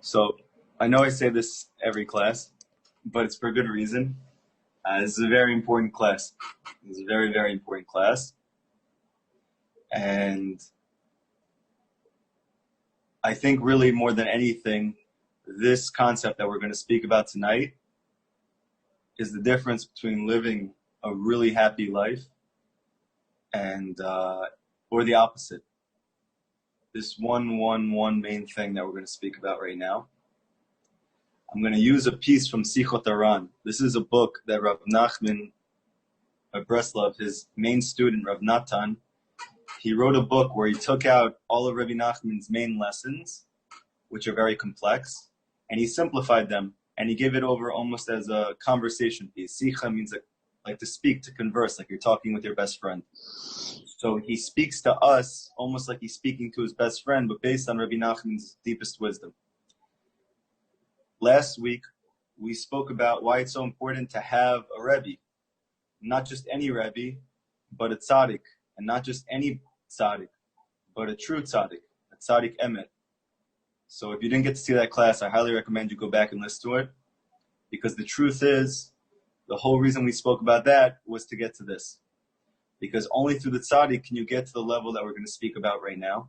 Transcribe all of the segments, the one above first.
So I know I say this every class, but it's for a good reason. This is a very important class. This is a very, very important class. And I think really more than anything, this concept that we're going to speak about tonight is the difference between living a really happy life and or the opposite. This one main thing that we're going to speak about right now. I'm going to use a piece from Sichot Aran. This is a book that Rav Nachman of Breslov, his main student, Rav Natan, he wrote a book where he took out all of Rabbi Nachman's main lessons, which are very complex, and he simplified them, and he gave it over almost as a conversation piece. Sicha means like to speak, to converse, like you're talking with your best friend. So he speaks to us almost like he's speaking to his best friend, but based on Rabbi Nachman's deepest wisdom. Last week, we spoke about why it's so important to have a Rebbe. Not just any Rebbe, but a tzaddik. And not just any tzaddik, but a true tzaddik, a tzaddik emet. So if you didn't get to see that class, I highly recommend you go back and listen to it. Because the truth is, the whole reason we spoke about that was to get to this. Because only through the tzaddik can you get to the level that we're going to speak about right now.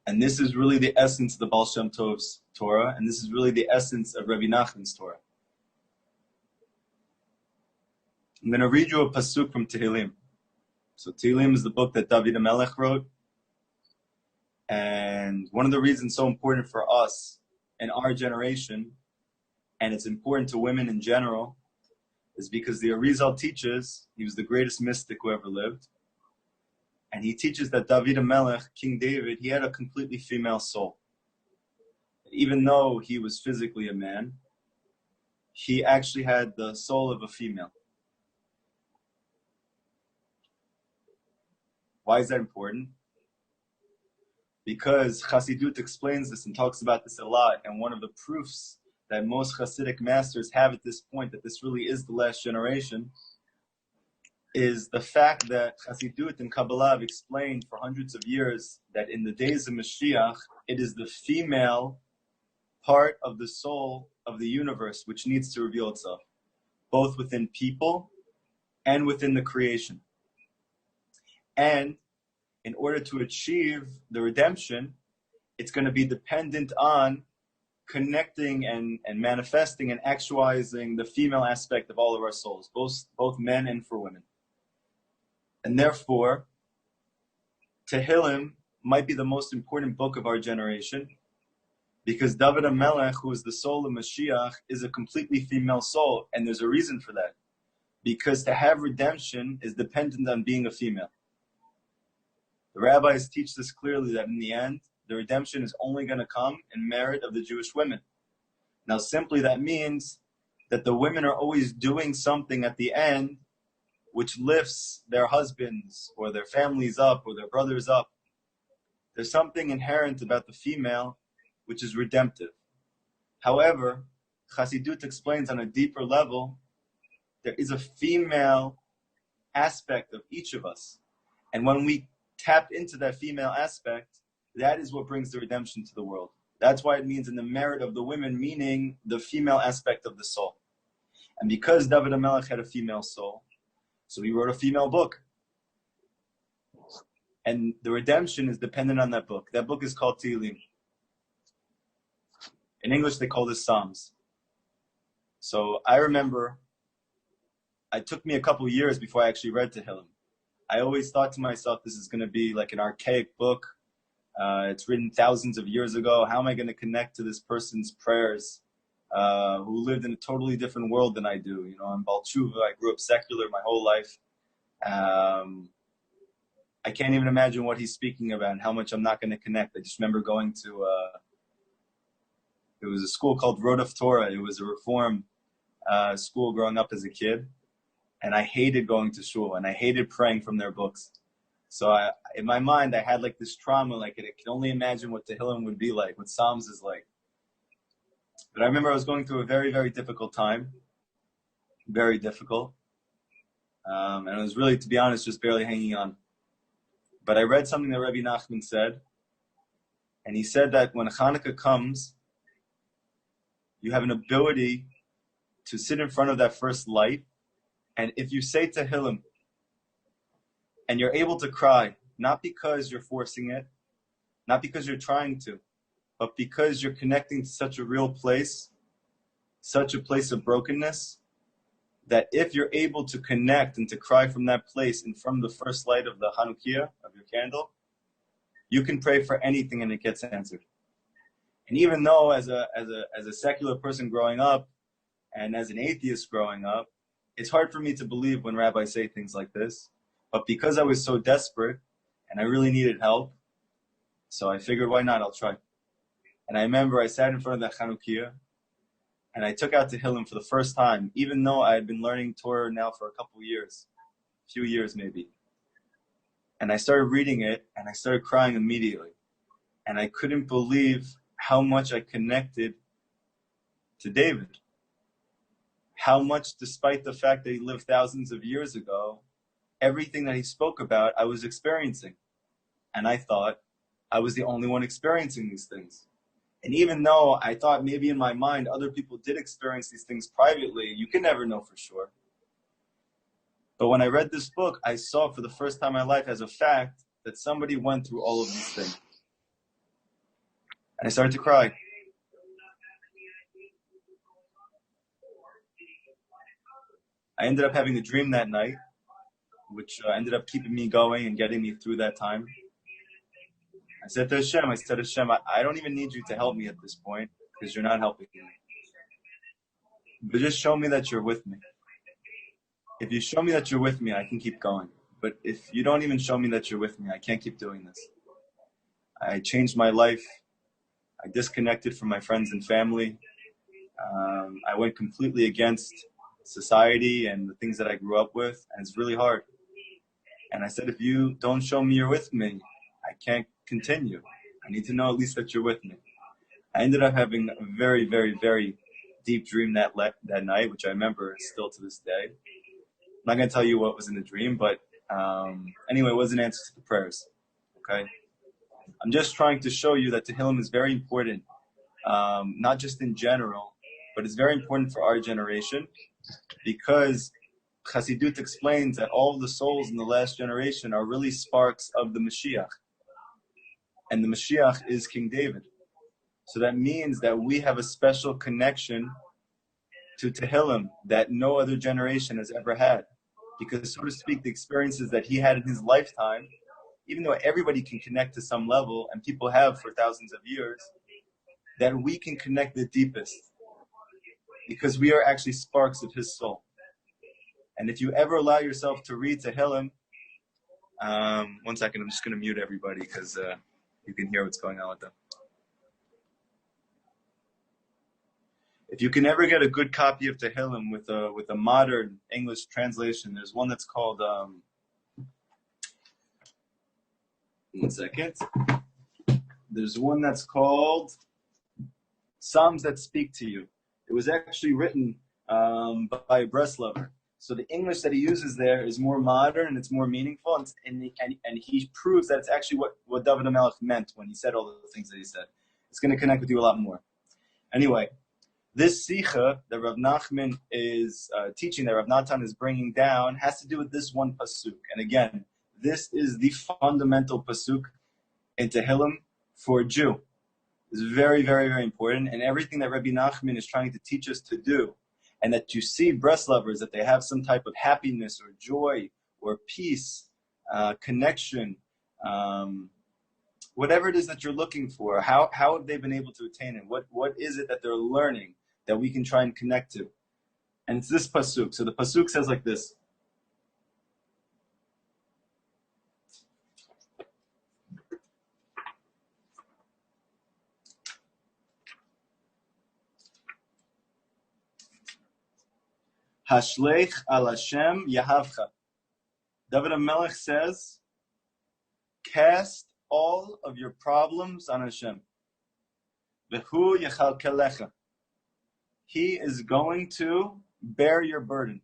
And this is really the essence of the Baal Shem Tov's Torah, and this is really the essence of Rabbi Nachman's Torah. I'm going to read you a pasuk from Tehillim. So Tehillim is the book that David HaMelech wrote. And one of the reasons so important for us in our generation, and it's important to women in general, is because the Arizal teaches, he was the greatest mystic who ever lived, and he teaches that David HaMelech, King David, he had a completely female soul. Even though he was physically a man, he actually had the soul of a female. Why is that important? Because Chassidut explains this and talks about this a lot, and one of the proofs that most Hasidic masters have at this point, that this really is the last generation, is the fact that Chassidut and Kabbalah have explained for hundreds of years that in the days of Mashiach, it is the female part of the soul of the universe which needs to reveal itself, both within people and within the creation. And in order to achieve the redemption, it's going to be dependent on connecting and manifesting and actualizing the female aspect of all of our souls, both men and for women. And therefore, Tehillim might be the most important book of our generation, because David HaMelech, who is the soul of Mashiach, is a completely female soul, and there's a reason for that. Because to have redemption is dependent on being a female. The rabbis teach this clearly, that in the end, the redemption is only going to come in merit of the Jewish women. Now, simply that means that the women are always doing something at the end which lifts their husbands or their families up or their brothers up. There's something inherent about the female which is redemptive. However, Chassidut explains on a deeper level, there is a female aspect of each of us. And when we tap into that female aspect, that is what brings the redemption to the world. That's why it means in the merit of the women, meaning the female aspect of the soul. And because David HaMelech had a female soul, so he wrote a female book. And the redemption is dependent on that book. That book is called Tehillim. In English, they call this Psalms. So I remember, it took me a couple of years before I actually read Tehillim. I always thought to myself, this is going to be like an archaic book. It's written thousands of years ago. How am I going to connect to this person's prayers who lived in a totally different world than I do? You know, I'm Baal Tshuva. I grew up secular my whole life. I can't even imagine what he's speaking about and how much I'm not going to connect. I just remember going to, it was a school called Rodef Torah. It was a reform school growing up as a kid. And I hated going to shul, and I hated praying from their books. So in my mind, I had like this trauma, like I could only imagine what Tehillim would be like, what Psalms is like. But I remember I was going through a very, very difficult time. Very difficult. And it was really, to be honest, just barely hanging on. But I read something that Rabbi Nachman said, And he said that when Hanukkah comes, you have an ability to sit in front of that first light, and if you say Tehillim, and you're able to cry, not because you're forcing it, not because you're trying to, but because you're connecting to such a real place, such a place of brokenness, that if you're able to connect and to cry from that place and from the first light of the Hanukkah, of your candle, you can pray for anything and it gets answered. And even though as a secular person growing up and as an atheist growing up, it's hard for me to believe when rabbis say things like this. But because I was so desperate and I really needed help, so I figured, why not? I'll try. And I remember I sat in front of the Chanukiah and I took out Tehillim for the first time, even though I had been learning Torah now for a couple years, a few years maybe. And I started reading it and I started crying immediately. And I couldn't believe how much I connected to David. How much, despite the fact that he lived thousands of years ago, everything that he spoke about, I was experiencing. And I thought I was the only one experiencing these things. And even though I thought maybe in my mind other people did experience these things privately, you can never know for sure. But when I read this book, I saw for the first time in my life as a fact that somebody went through all of these things. And I started to cry. I ended up having a dream that night, which ended up keeping me going and getting me through that time. I said to HaShem, I don't even need you to help me at this point because you're not helping me. But just show me that you're with me. If you show me that you're with me, I can keep going. But if you don't even show me that you're with me, I can't keep doing this. I changed my life. I disconnected from my friends and family. I went completely against society and the things that I grew up with, and it's really hard. And I said, if you don't show me you're with me, I can't continue. I need to know at least that you're with me. I ended up having a very, very, very deep dream that night, which I remember still to this day. I'm not going to tell you what was in the dream, but anyway, it was an answer to the prayers. Okay? I'm just trying to show you that Tehillim is very important, not just in general, but it's very important for our generation, because Chassidut explains that all of the souls in the last generation are really sparks of the Mashiach. And the Mashiach is King David. So that means that we have a special connection to Tehillim that no other generation has ever had. Because, so to speak, the experiences that he had in his lifetime, even though everybody can connect to some level, and people have for thousands of years, that we can connect the deepest. Because we are actually sparks of his soul. And if you ever allow yourself to read Tehillim, 1 second, I'm just going to mute everybody because you can hear what's going on with them. If you can ever get a good copy of Tehillim with a modern English translation, there's one that's called 1 second. There's one that's called Psalms That Speak to You. It was actually written by a Breslover. So the English that he uses there is more modern and it's more meaningful, and he proves that it's actually what David HaMelech meant when he said all the things that he said. It's going to connect with you a lot more. Anyway, this Sikha that Rav Nachman is teaching, that Rav Natan is bringing down, has to do with this one pasuk. And again, this is the fundamental pasuk in Tehillim for a Jew. It's very, very, very important. And everything that Rabbi Nachman is trying to teach us to do, and that you see Breslovers, that they have some type of happiness or joy or peace, connection, whatever it is that you're looking for, how have they been able to attain it? What is it that they're learning that we can try and connect to? And it's this pasuk. So the pasuk says like this. Hashlech al HaShem Yahavcha. David HaMelech says, cast all of your problems on HaShem. V'hu yechalkelecha. He is going to bear your burden.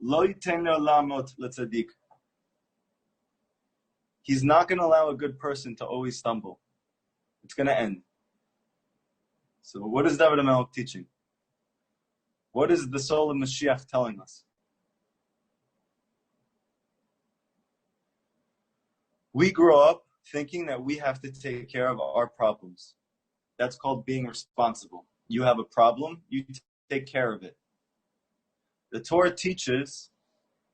Lo yiten le'olamot le'tzadik. He's not going to allow a good person to always stumble. It's going to end. So what is David HaMelech teaching? What is the soul of Mashiach telling us? We grow up thinking that we have to take care of our problems. That's called being responsible. You have a problem, you take care of it. The Torah teaches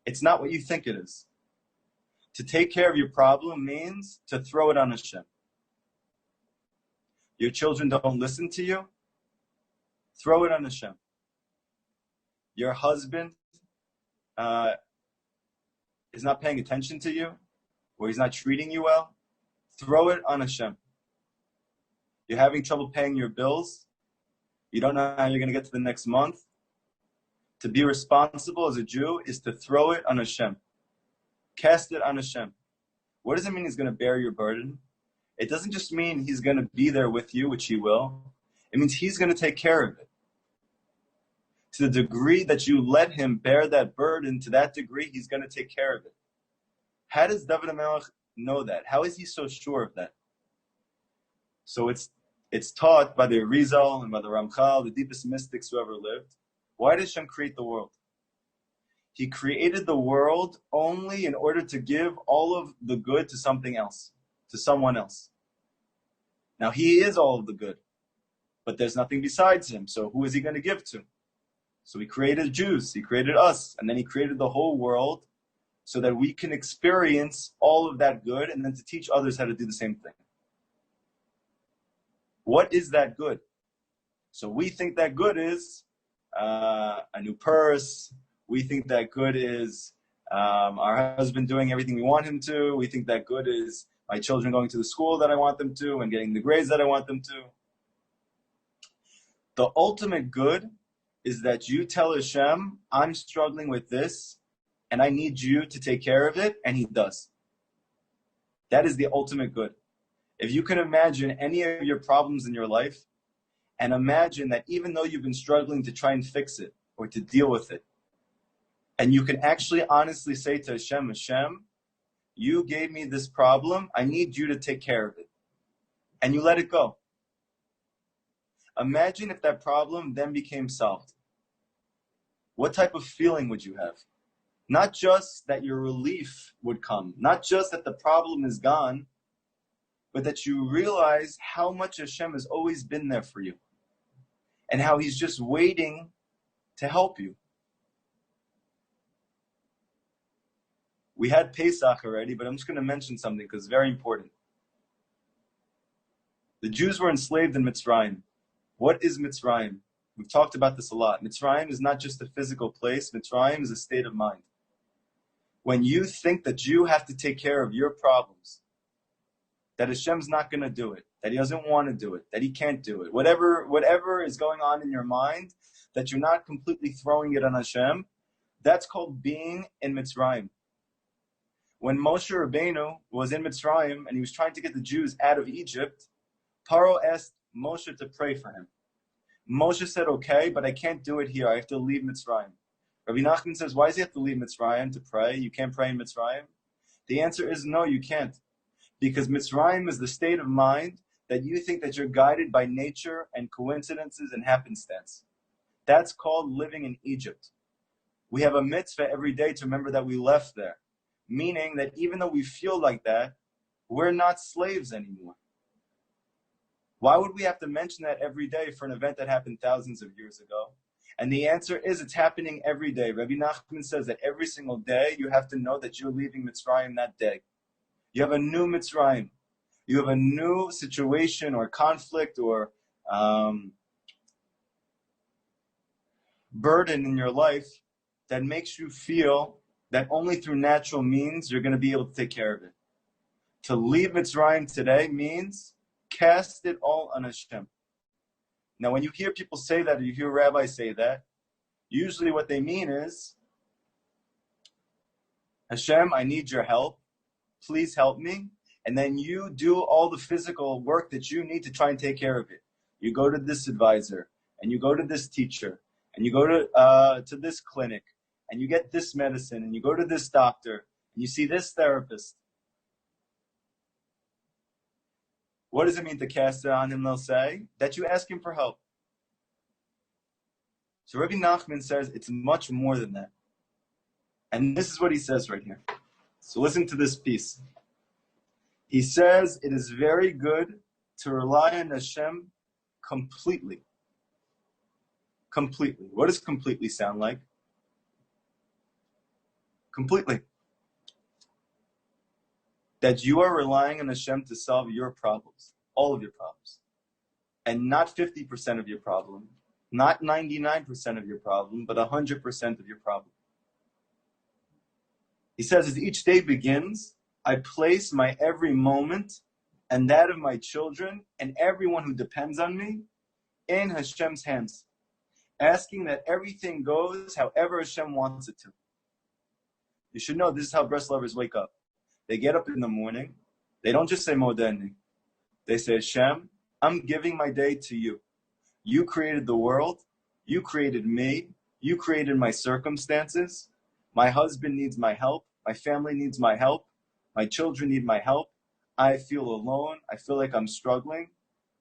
it's not what you think it is. To take care of your problem means to throw it on HaShem. Your children don't listen to you, throw it on HaShem. Your husband is not paying attention to you, or he's not treating you well, throw it on HaShem. You're having trouble paying your bills, you don't know how you're going to get to the next month. To be responsible as a Jew is to throw it on HaShem. Cast it on HaShem. What does it mean he's going to bear your burden? It doesn't just mean he's going to be there with you, which he will. It means he's going to take care of it. To the degree that you let him bear that burden, to that degree, he's going to take care of it. How does David HaMelech know that? How is he so sure of that? So it's taught by the Arizal and by the Ramchal, the deepest mystics who ever lived. Why did Hashem create the world? He created the world only in order to give all of the good to something else, to someone else. Now, he is all of the good, but there's nothing besides him. So who is he going to give to? So he created Jews, he created us, and then he created the whole world so that we can experience all of that good and then to teach others how to do the same thing. What is that good? So we think that good is a new purse. We think that good is our husband doing everything we want him to. We think that good is my children going to the school that I want them to and getting the grades that I want them to. The ultimate good is that you tell Hashem, I'm struggling with this and I need you to take care of it, and he does. That is the ultimate good. If you can imagine any of your problems in your life and imagine that even though you've been struggling to try and fix it or to deal with it, and you can actually honestly say to Hashem, Hashem, you gave me this problem, I need you to take care of it. And you let it go. Imagine if that problem then became solved. What type of feeling would you have? Not just that your relief would come, not just that the problem is gone, but that you realize how much Hashem has always been there for you and how he's just waiting to help you. We had Pesach already, but I'm just going to mention something because it's very important. The Jews were enslaved in Mitzrayim. What is Mitzrayim? We've talked about this a lot. Mitzrayim is not just a physical place. Mitzrayim is a state of mind. When you think that you have to take care of your problems, that Hashem's not going to do it, that he doesn't want to do it, that he can't do it, whatever is going on in your mind, that you're not completely throwing it on Hashem, that's called being in Mitzrayim. When Moshe Rabbeinu was in Mitzrayim and he was trying to get the Jews out of Egypt, Paro asked Moshe to pray for him. Moshe said, okay, but I can't do it here. I have to leave Mitzrayim. Rabbi Nachman says, why does he have to leave Mitzrayim to pray? You can't pray in Mitzrayim? The answer is no, you can't. Because Mitzrayim is the state of mind that you think that you're guided by nature and coincidences and happenstance. That's called living in Egypt. We have a mitzvah every day to remember that we left there. Meaning that even though we feel like that, we're not slaves anymore. Why would we have to mention that every day for an event that happened thousands of years ago? And the answer is it's happening every day. Rabbi Nachman says that every single day you have to know that you're leaving Mitzrayim that day. You have a new Mitzrayim. You have a new situation or conflict or burden in your life that makes you feel that only through natural means you're going to be able to take care of it. To leave Mitzrayim today means cast it all on Hashem. Now, when you hear people say that, or you hear rabbis say that, usually what they mean is, Hashem, I need your help. Please help me. And then you do all the physical work that you need to try and take care of it. You go to this advisor, and you go to this teacher, and you go to this clinic, and you get this medicine, and you go to this doctor, and you see this therapist. What does it mean to cast it on him? They'll say that you ask him for help. So Rabbi Nachman says it's much more than that. And this is what he says right here. So listen to this piece. He says it is very good to rely on HaShem completely. Completely. What does completely sound like? Completely. That you are relying on HaShem to solve your problems, all of your problems. And not 50% of your problem, not 99% of your problem, but 100% of your problem. He says, as each day begins, I place my every moment and that of my children and everyone who depends on me in Hashem's hands, asking that everything goes however Hashem wants it to. You should know this is how breast lovers wake up. They get up in the morning. They don't just say Modeni. They say, Hashem, I'm giving my day to you. You created the world. You created me. You created my circumstances. My husband needs my help. My family needs my help. My children need my help. I feel alone. I feel like I'm struggling.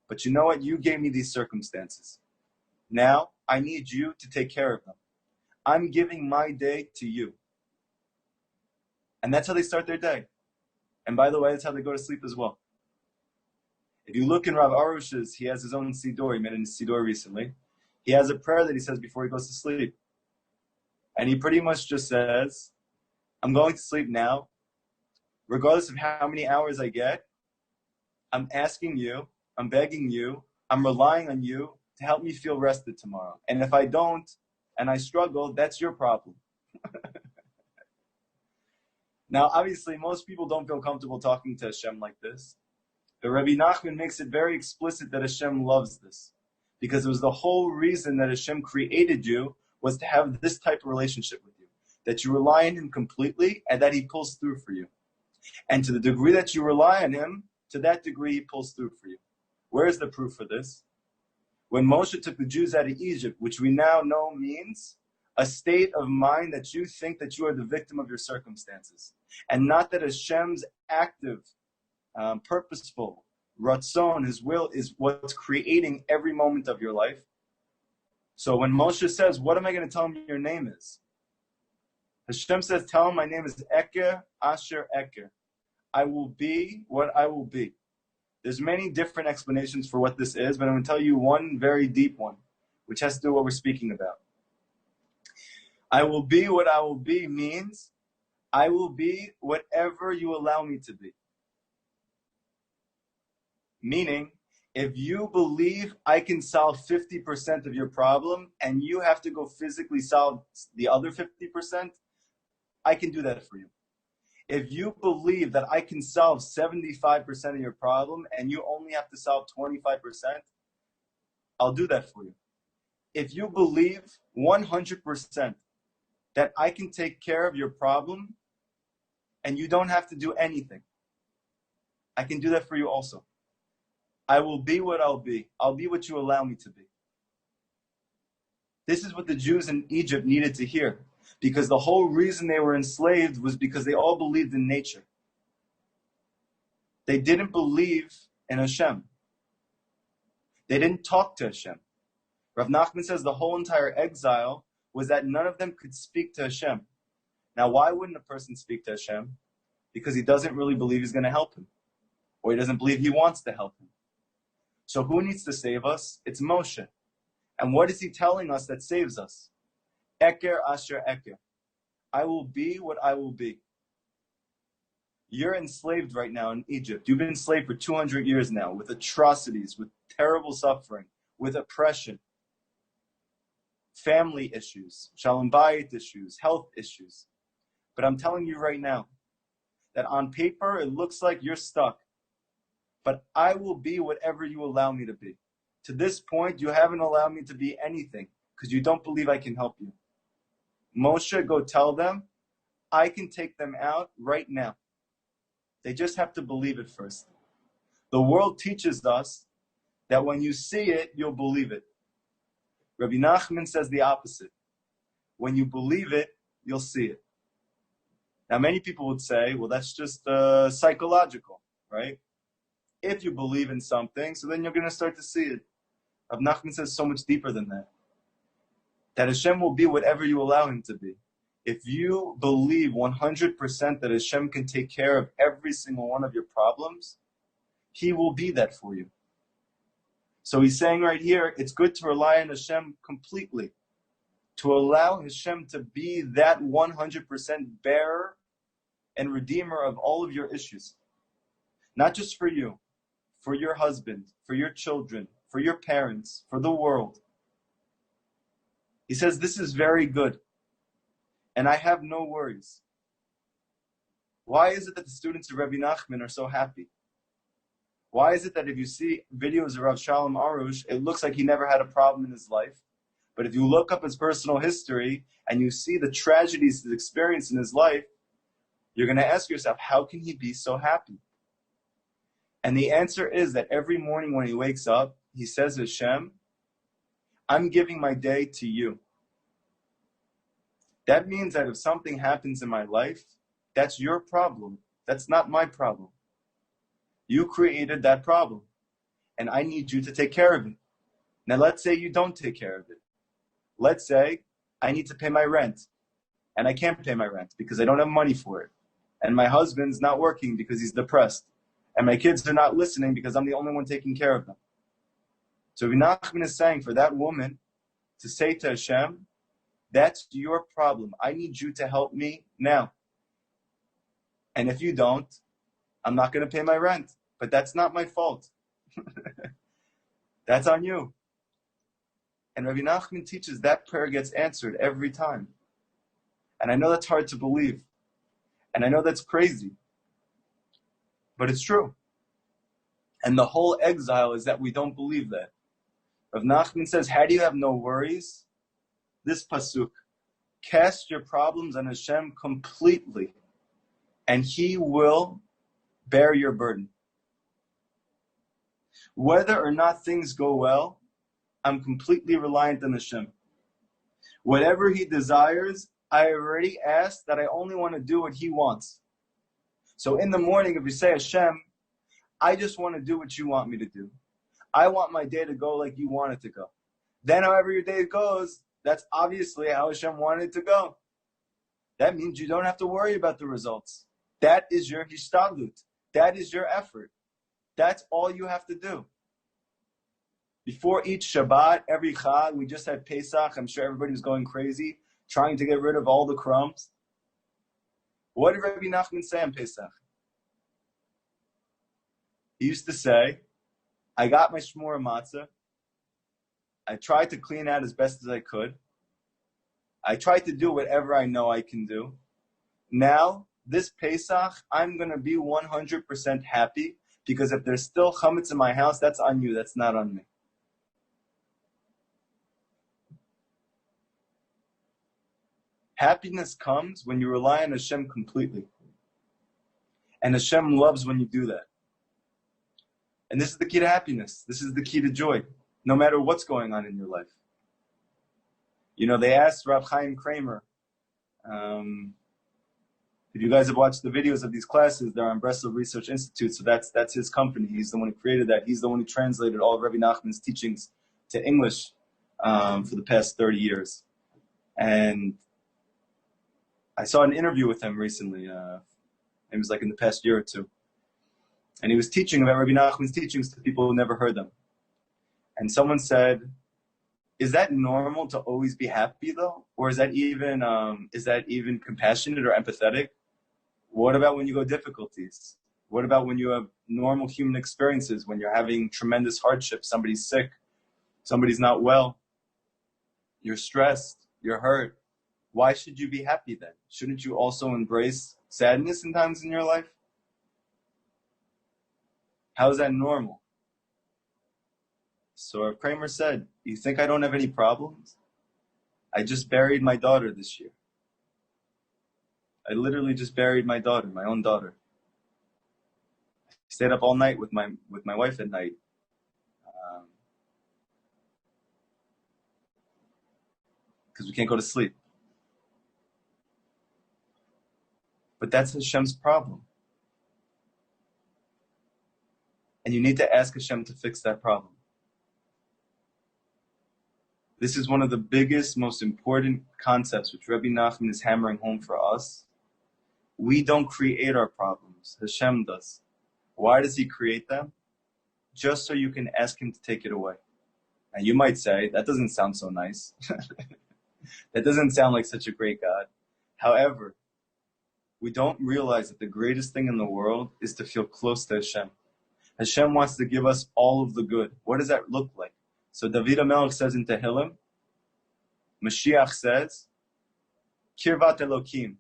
But you know what? You gave me these circumstances. Now, I need you to take care of them. I'm giving my day to you. And that's how they start their day. And by the way, that's how they go to sleep as well. If you look in Rav Arush's, he has his own Siddur. He made a Siddur recently. He has a prayer that he says before he goes to sleep. And he pretty much just says, I'm going to sleep now. Regardless of how many hours I get, I'm asking you, I'm begging you, I'm relying on you to help me feel rested tomorrow. And if I don't, and I struggle, that's your problem. Now, obviously, most people don't feel comfortable talking to Hashem like this. But Rabbi Nachman makes it very explicit that Hashem loves this. Because it was the whole reason that Hashem created you was to have this type of relationship with you. That you rely on Him completely and that He pulls through for you. And to the degree that you rely on Him, to that degree He pulls through for you. Where is the proof for this? When Moshe took the Jews out of Egypt, which we now know means a state of mind that you think that you are the victim of your circumstances. And not that Hashem's active, purposeful, Ratzon, His will, is what's creating every moment of your life. So when Moshe says, what am I going to tell him your name is? Hashem says, tell him my name is Eker Asher Eker. I will be what I will be. There's many different explanations for what this is, but I'm going to tell you one very deep one, which has to do with what we're speaking about. I will be what I will be means I will be whatever you allow me to be. Meaning, if you believe I can solve 50% of your problem and you have to go physically solve the other 50%, I can do that for you. If you believe that I can solve 75% of your problem and you only have to solve 25%, I'll do that for you. If you believe 100% that I can take care of your problem and you don't have to do anything, I can do that for you also. I will be what I'll be. I'll be what you allow me to be. This is what the Jews in Egypt needed to hear, because the whole reason they were enslaved was because they all believed in nature. They didn't believe in Hashem. They didn't talk to Hashem. Rav Nachman says the whole entire exile was that none of them could speak to Hashem. Now, why wouldn't a person speak to Hashem? Because he doesn't really believe He's going to help him, or he doesn't believe He wants to help him. So who needs to save us? It's Moshe. And what is he telling us that saves us? Eker Asher Eker. I will be what I will be. You're enslaved right now in Egypt. You've been enslaved for 200 years now, with atrocities, with terrible suffering, with oppression, family issues, shalom bayit issues, health issues. But I'm telling you right now that on paper it looks like you're stuck. But I will be whatever you allow me to be. To this point, you haven't allowed me to be anything because you don't believe I can help you. Moshe, go tell them, I can take them out right now. They just have to believe it first. The world teaches us that when you see it, you'll believe it. Rabbi Nachman says the opposite. When you believe it, you'll see it. Now, many people would say, well, that's just psychological, right? If you believe in something, so then you're going to start to see it. Rav Nachman says so much deeper than that. That Hashem will be whatever you allow Him to be. If you believe 100% that Hashem can take care of every single one of your problems, He will be that for you. So he's saying right here, it's good to rely on Hashem completely. To allow Hashem to be that 100% bearer and redeemer of all of your issues. Not just for you, for your husband, for your children, for your parents, for the world. He says, this is very good. And I have no worries. Why is it that the students of Rabbi Nachman are so happy? Why is it that if you see videos of Rav Shalom Arush, it looks like he never had a problem in his life? But if you look up his personal history and you see the tragedies he's experienced in his life, you're going to ask yourself, how can he be so happy? And the answer is that every morning when he wakes up, he says, Hashem, I'm giving my day to you. That means that if something happens in my life, that's your problem. That's not my problem. You created that problem, and I need you to take care of it. Now, let's say you don't take care of it. Let's say I need to pay my rent, and I can't pay my rent because I don't have money for it. And my husband's not working because he's depressed. And my kids are not listening because I'm the only one taking care of them. So Rabbi Nachman is saying for that woman to say to Hashem, that's your problem. I need you to help me now. And if you don't, I'm not going to pay my rent. But that's not my fault. That's on you. And Rabbi Nachman teaches that prayer gets answered every time. And I know that's hard to believe. And I know that's crazy. But it's true. And the whole exile is that we don't believe that. Rav Nachman says, how do you have no worries? This pasuk, cast your problems on Hashem completely, and He will bear your burden. Whether or not things go well, I'm completely reliant on Hashem. Whatever He desires, I already asked that I only want to do what He wants. So in the morning, if you say, Hashem, I just want to do what you want me to do. I want my day to go like you want it to go. Then however your day goes, that's obviously how Hashem wanted it to go. That means you don't have to worry about the results. That is your hishtadlut. That is your effort. That's all you have to do. Before each Shabbat, every Chag, we just had Pesach. I'm sure everybody was going crazy, trying to get rid of all the crumbs. What did Rabbi Nachman say on Pesach? He used to say, I got my shmura matzah. I tried to clean out as best as I could. I tried to do whatever I know I can do. Now, this Pesach, I'm going to be 100% happy because if there's still chametz in my house, that's on you. That's not on me. Happiness comes when you rely on Hashem completely. And Hashem loves when you do that. And this is the key to happiness. This is the key to joy, no matter what's going on in your life. You know, they asked Rav Chaim Kramer, if you guys have watched the videos of these classes, they're on Breslov Research Institute, so that's his company. He's the one who created that. He's the one who translated all of Rabbi Nachman's teachings to English for the past 30 years. And I saw an interview with him recently. It was like in the past year or two. And he was teaching about Rabbi Nachman's teachings to people who never heard them. And someone said, is that normal to always be happy though? Or is that even compassionate or empathetic? What about when you go difficulties? What about when you have normal human experiences, when you're having tremendous hardship, somebody's sick, somebody's not well, you're stressed, you're hurt? Why should you be happy then? Shouldn't you also embrace sadness in times in your life? How is that normal? So Rav Kramer said, you think I don't have any problems? I just buried my daughter this year. I literally just buried my daughter, my own daughter. I stayed up all night with my wife at night. Because we can't go to sleep. But that's Hashem's problem. And you need to ask HaShem to fix that problem. This is one of the biggest, most important concepts which Rabbi Nachman is hammering home for us. We don't create our problems. HaShem does. Why does He create them? Just so you can ask Him to take it away. And you might say, that doesn't sound so nice. That doesn't sound like such a great God. However, we don't realize that the greatest thing in the world is to feel close to HaShem. HaShem wants to give us all of the good. What does that look like? So David HaMelech says in Tehillim, Mashiach says, Kirvat Elokim,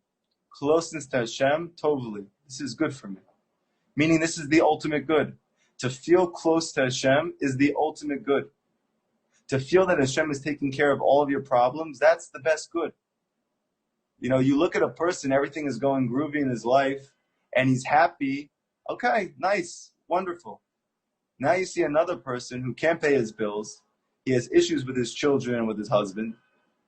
closeness to Hashem, tovli. This is good for me. Meaning this is the ultimate good. To feel close to Hashem is the ultimate good. To feel that Hashem is taking care of all of your problems, that's the best good. You know, you look at a person, everything is going groovy in his life, and he's happy. Okay, nice, wonderful. Now you see another person who can't pay his bills. He has issues with his children and with his husband.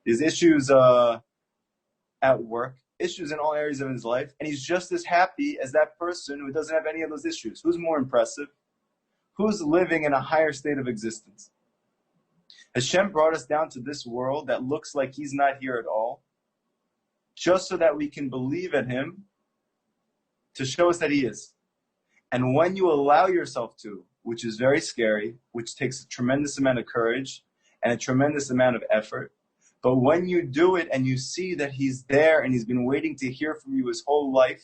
He has issues at work, issues in all areas of his life, and he's just as happy as that person who doesn't have any of those issues. Who's more impressive? Who's living in a higher state of existence? Hashem brought us down to this world that looks like He's not here at all, just so that we can believe in Him, to show us that He is. And when you allow yourself to, which is very scary, which takes a tremendous amount of courage and a tremendous amount of effort, but when you do it and you see that He's there and He's been waiting to hear from you His whole life,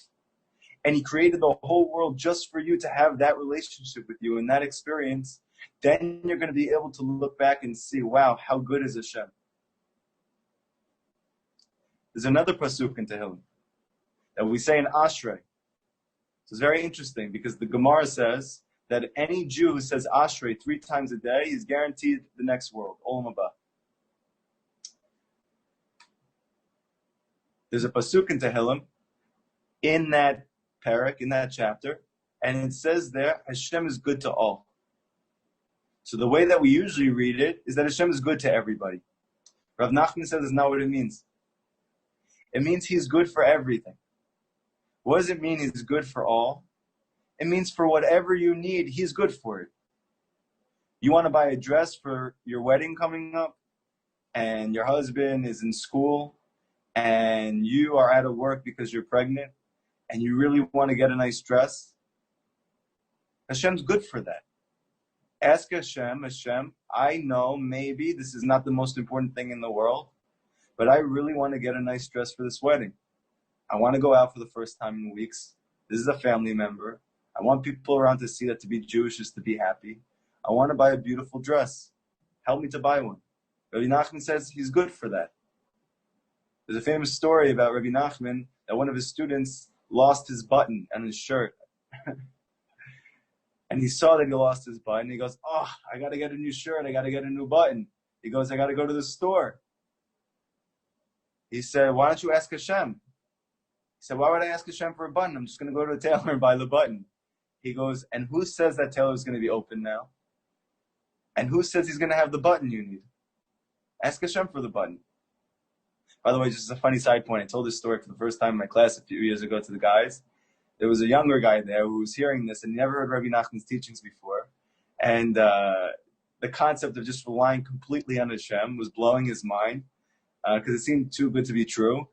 and He created the whole world just for you to have that relationship with you and that experience, then you're going to be able to look back and see, wow, how good is Hashem? There's another pasuk in Tehillim that we say in Ashrei. It's very interesting because the Gemara says that any Jew who says Ashrei 3 times a day is guaranteed the next world, Olam Haba. There's a pasuk in Tehillim in that parak, in that chapter, and it says there, Hashem is good to all. So the way that we usually read it is that Hashem is good to everybody. Rav Nachman says that's not what it means. It means He's good for everything. What does it mean He's good for all? It means for whatever you need, He's good for it. You want to buy a dress for your wedding coming up, and your husband is in school, and you are out of work because you're pregnant, and you really want to get a nice dress. Hashem's good for that. Ask Hashem, I know maybe this is not the most important thing in the world, but I really want to get a nice dress for this wedding. I want to go out for the first time in weeks. This is a family member. I want people around to see that to be Jewish is to be happy. I want to buy a beautiful dress. Help me to buy one. Rabbi Nachman says He's good for that. There's a famous story about Rabbi Nachman that one of his students lost his button on his shirt. And he saw that he lost his button. He goes, oh, I got to get a new shirt. I got to get a new button. He goes, I got to go to the store. He said, why don't you ask Hashem? He said, why would I ask Hashem for a button? I'm just going to go to a tailor and buy the button. He goes, and who says that tailor is going to be open now? And who says he's going to have the button you need? Ask Hashem for the button. By the way, just a funny side point. I told this story for the first time in my class a few years ago to the guys. There was a younger guy there who was hearing this and never heard Rabbi Nachman's teachings before. And the concept of just relying completely on Hashem was blowing his mind because it seemed too good to be true.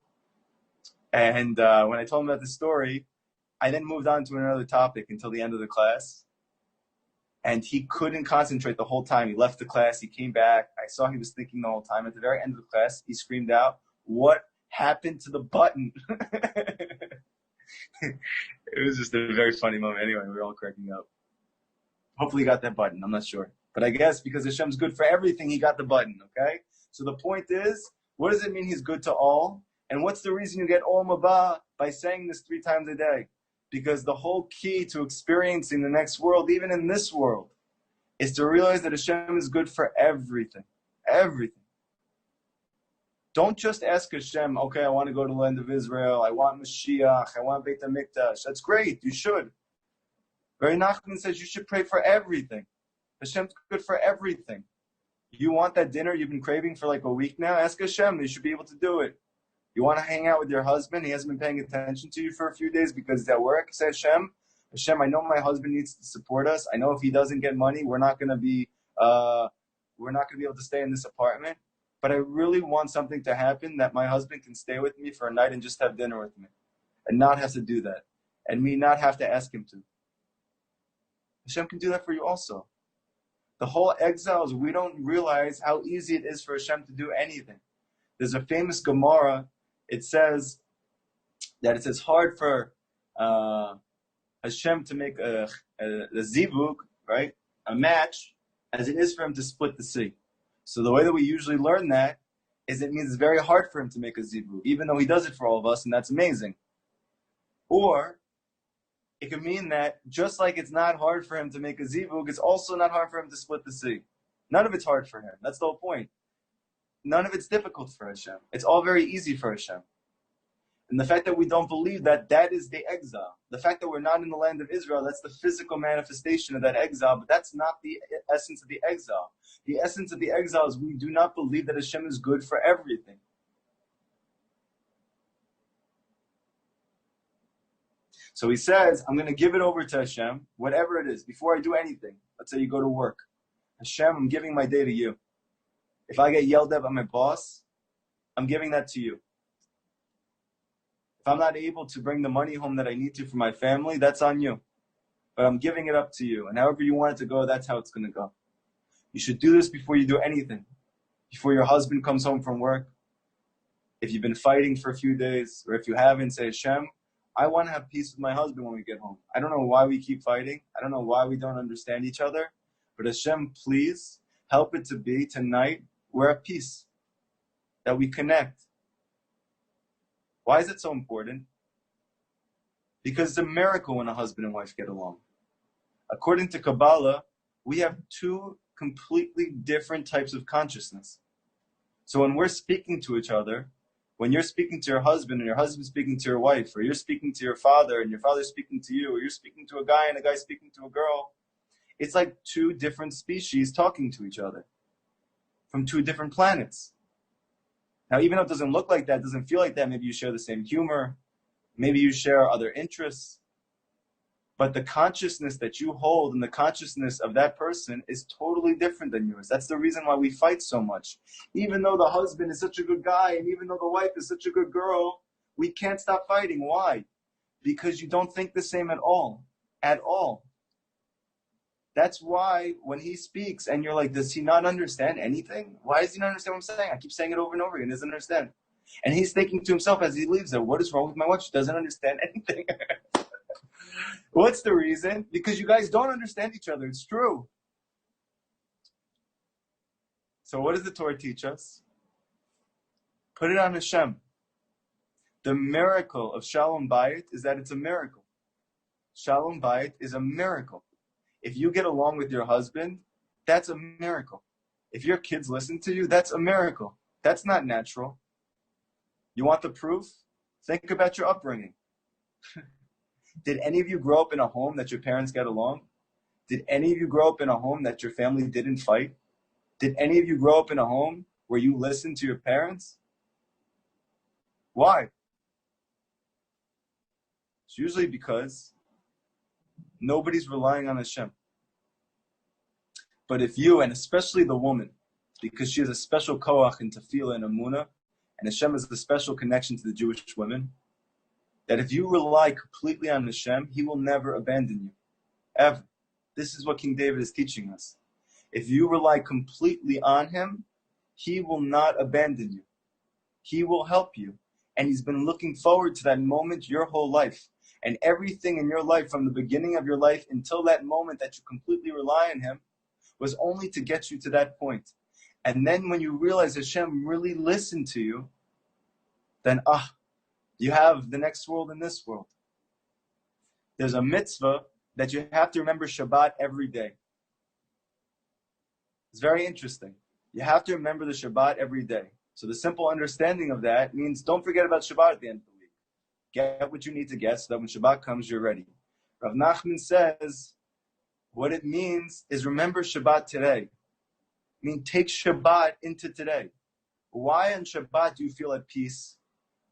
And when I told him about the story, I then moved on to another topic until the end of the class. And he couldn't concentrate the whole time. He left the class. He came back. I saw he was thinking the whole time. At the very end of the class, he screamed out, what happened to the button? It was just a very funny moment. Anyway, we were all cracking up. Hopefully he got that button. I'm not sure. But I guess because Hashem's good for everything, he got the button, okay? So the point is, what does it mean He's good to all? And what's the reason you get Olam Haba by saying this 3 times a day? Because the whole key to experiencing the next world, even in this world, is to realize that Hashem is good for everything. Everything. Don't just ask Hashem, okay, I want to go to the land of Israel, I want Mashiach, I want Beit HaMikdash. That's great, you should. Rabbi Nachman says you should pray for everything. Hashem's good for everything. You want that dinner you've been craving for like a week now? Ask Hashem, you should be able to do it. You want to hang out with your husband, he hasn't been paying attention to you for a few days because he's at work? Say, Hashem, Hashem, I know my husband needs to support us. I know if he doesn't get money, we're not going to be able to stay in this apartment. But I really want something to happen that my husband can stay with me for a night and just have dinner with me and not have to do that and me not have to ask him to. Hashem can do that for you also. The whole exiles, we don't realize how easy it is for Hashem to do anything. There's a famous Gemara. It says that it's as hard for Hashem to make a zivug, right, a match, as it is for him to split the sea. So the way that we usually learn that is it means it's very hard for him to make a zivug, even though he does it for all of us, and that's amazing. Or it could mean that just like it's not hard for him to make a zivug, it's also not hard for him to split the sea. None of it's hard for him. That's the whole point. None of it's difficult for Hashem. It's all very easy for Hashem. And the fact that we don't believe that, that is the exile. The fact that we're not in the land of Israel, that's the physical manifestation of that exile, but that's not the essence of the exile. The essence of the exile is we do not believe that Hashem is good for everything. So he says, I'm going to give it over to Hashem, whatever it is, before I do anything. Let's say you go to work. Hashem, I'm giving my day to you. If I get yelled at by my boss, I'm giving that to you. If I'm not able to bring the money home that I need to for my family, that's on you. But I'm giving it up to you. And however you want it to go, that's how it's going to go. You should do this before you do anything. Before your husband comes home from work. If you've been fighting for a few days, or if you haven't, say, Hashem, I want to have peace with my husband when we get home. I don't know why we keep fighting. I don't know why we don't understand each other. But Hashem, please help it to be tonight we're at peace. That we connect. Why is it so important? Because it's a miracle when a husband and wife get along. According to Kabbalah, we have two completely different types of consciousness. So when we're speaking to each other, when you're speaking to your husband and your husband's speaking to your wife, or you're speaking to your father and your father's speaking to you, or you're speaking to a guy and a guy's speaking to a girl, it's like two different species talking to each other from two different planets. Now, even though it doesn't look like that, doesn't feel like that, maybe you share the same humor, maybe you share other interests, but the consciousness that you hold and the consciousness of that person is totally different than yours. That's the reason why we fight so much. Even though the husband is such a good guy, and even though the wife is such a good girl, we can't stop fighting. Why? Because you don't think the same at all. At all. That's why when he speaks and you're like, does he not understand anything? Why does he not understand what I'm saying? I keep saying it over and over again. He doesn't understand. And he's thinking to himself as he leaves there, what is wrong with my wife? She doesn't understand anything. What's the reason? Because you guys don't understand each other. It's true. So what does the Torah teach us? Put it on Hashem. The miracle of Shalom Bayit is that it's a miracle. Shalom Bayit is a miracle. If you get along with your husband, that's a miracle. If your kids listen to you, that's a miracle. That's not natural. You want the proof? Think about your upbringing. Did any of you grow up in a home that your parents got along? Did any of you grow up in a home that your family didn't fight? Did any of you grow up in a home where you listened to your parents? Why? It's usually because nobody's relying on Hashem. But if you, and especially the woman, because she has a special koach in tefillah and amunah, and Hashem has a special connection to the Jewish women, that if you rely completely on Hashem, He will never abandon you. Ever. This is what King David is teaching us. If you rely completely on Him, He will not abandon you. He will help you. And He's been looking forward to that moment your whole life. And everything in your life, from the beginning of your life until that moment that you completely rely on Him, was only to get you to that point. And then when you realize Hashem really listened to you, then you have the next world and this world. There's a mitzvah that you have to remember Shabbat every day. It's very interesting. You have to remember the Shabbat every day. So the simple understanding of that means don't forget about Shabbat at the end of the week. Get what you need to get so that when Shabbat comes, you're ready. Rav Nachman says, what it means is remember Shabbat today. I mean, take Shabbat into today. Why on Shabbat do you feel at peace?